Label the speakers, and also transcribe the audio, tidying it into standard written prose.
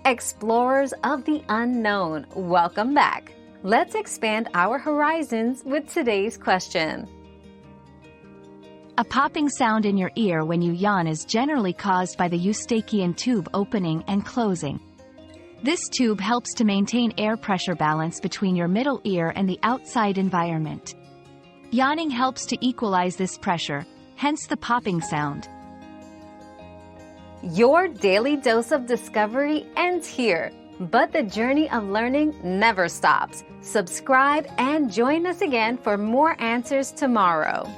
Speaker 1: Explorers of the unknown, welcome back. Let's expand our horizons with today's question.
Speaker 2: A popping sound in your ear when you yawn is generally caused by the Eustachian tube opening and closing. This tube helps to maintain air pressure balance between your middle ear and the outside environment. Yawning helps to equalize this pressure, hence the popping sound.
Speaker 1: Your daily dose of discovery ends here, but the journey of learning never stops. Subscribe and join us again for more answers tomorrow.